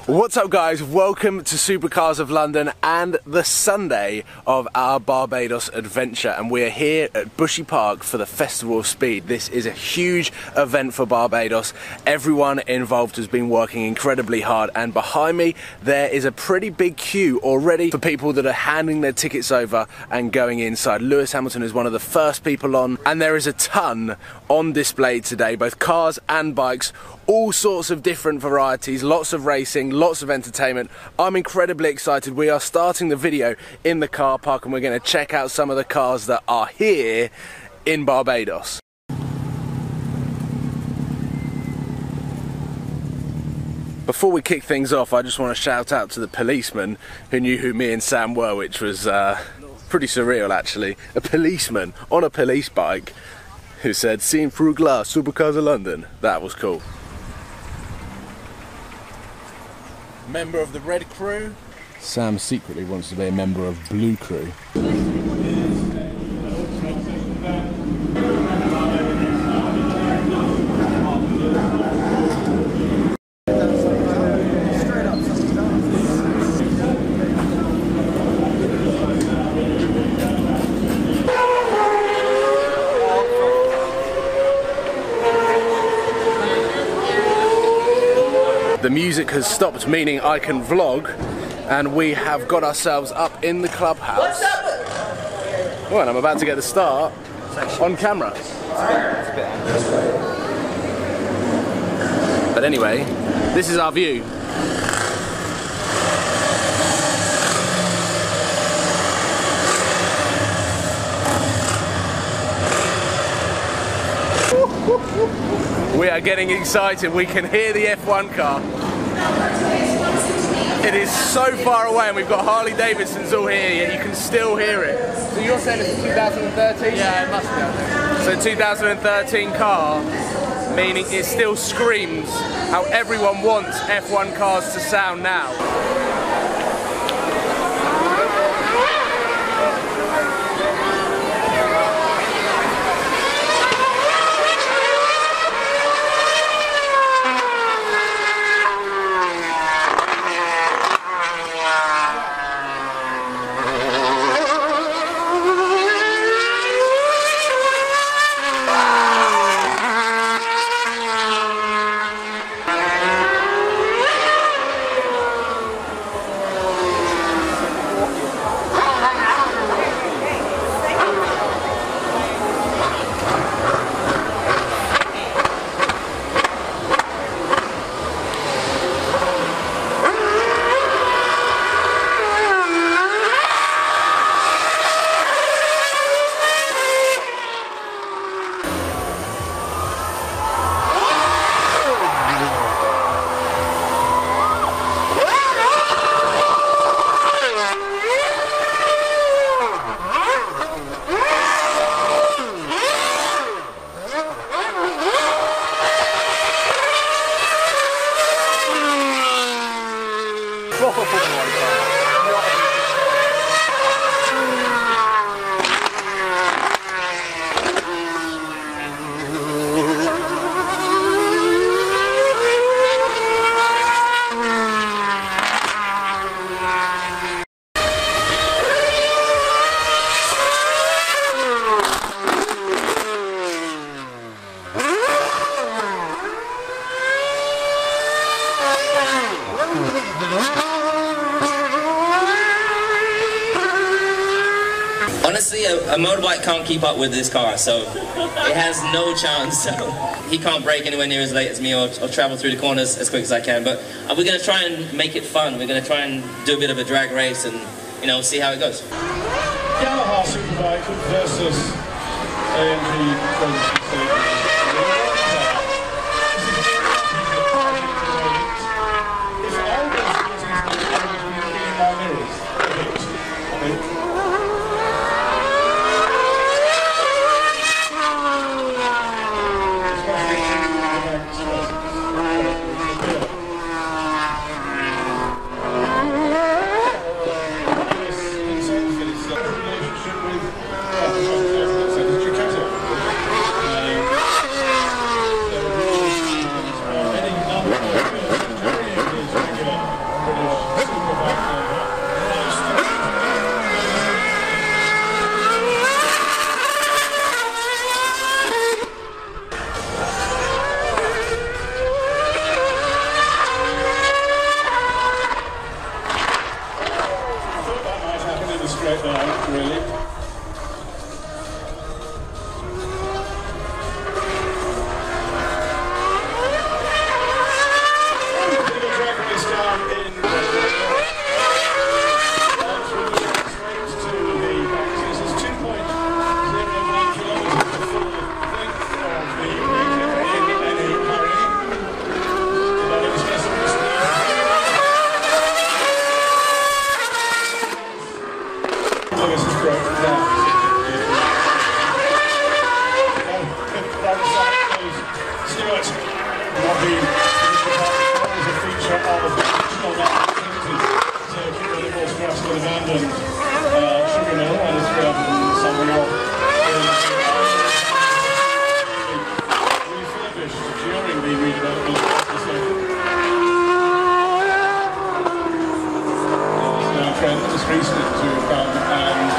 What's up guys, welcome to Supercars of London and the Sunday of our Barbados adventure, and we're here at Bushy Park for the Festival of Speed. This is a huge event for Barbados. Everyone involved has been working incredibly hard, and behind me there is a pretty big queue already for people that are handing their tickets over and going inside. Lewis Hamilton is one of the first people on, and there is a ton on display today, both cars and bikes, all sorts of different varieties, lots of racing, lots of entertainment. I'm incredibly excited. We are starting the video in the car park and we're going to check out some of the cars that are here in Barbados. Before we kick things off, I just want to shout out to the policeman who knew who me and Sam were, which was pretty surreal actually. A policeman on a police bike who said, "Seen through glass, Supercars of London." That was cool. Member of the Red Crew. Sam secretly wants to be a member of Blue Crew. The music has stopped, meaning I can vlog, and we have got ourselves up in the clubhouse. What's up? Oh, and I'm about to get the start on camera. But anyway, this is our view. We are getting excited. We can hear the F1 car. It is so far away, and we've got Harley Davidsons all here, yet you can still hear it. So you're saying it's 2013? Yeah, it must be. So 2013 car, meaning it still screams how everyone wants F1 cars to sound now. Honestly, a motorbike can't keep up with this car, so it has no chance. So he can't brake anywhere near as late as me or travel through the corners as quick as I can. But we're going to try and make it fun. We're going to try and do a bit of a drag race and, you know, see how it goes. YAMAHA SUPERBIKE versus AMG. increased it to come and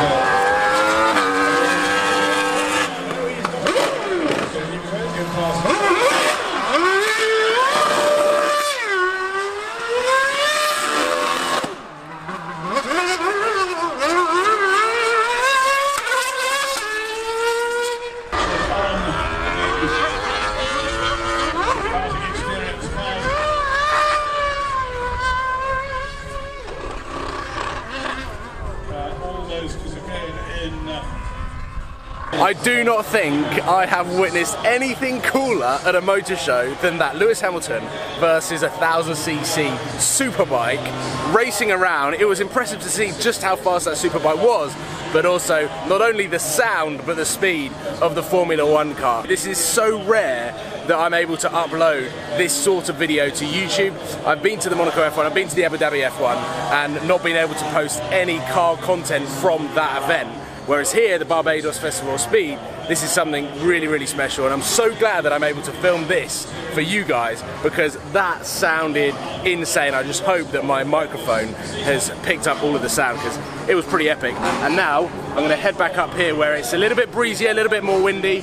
I do not think I have witnessed anything cooler at a motor show than that Lewis Hamilton versus a 1000cc Superbike racing around. It was impressive to see just how fast that Superbike was, but also not only the sound but the speed of the Formula One car. This is so rare that I'm able to upload this sort of video to YouTube. I've been to the Monaco F1, I've been to the Abu Dhabi F1 and not been able to post any car content from that event. Whereas here, the Barbados Festival of Speed, this is something really, really special, and I'm so glad that I'm able to film this for you guys because that sounded insane. I just hope that my microphone has picked up all of the sound because it was pretty epic. And now I'm going to head back up here where it's a little bit breezy, a little bit more windy,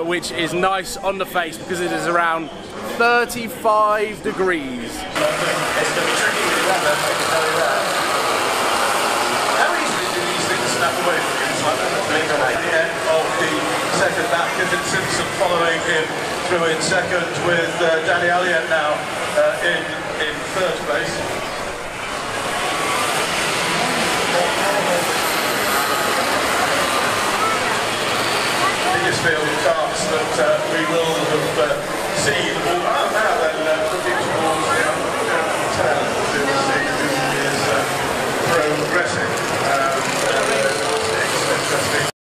which is nice on the face because it is around 35 degrees. It's going to be tricky with the weather, I can tell you that. How easily do these things snap away from you? It's like at the end of the second lap, Kevin Simpson following him through in second with Danny Elliott now in third place. Biggest field of cars that we will have seen. Oh,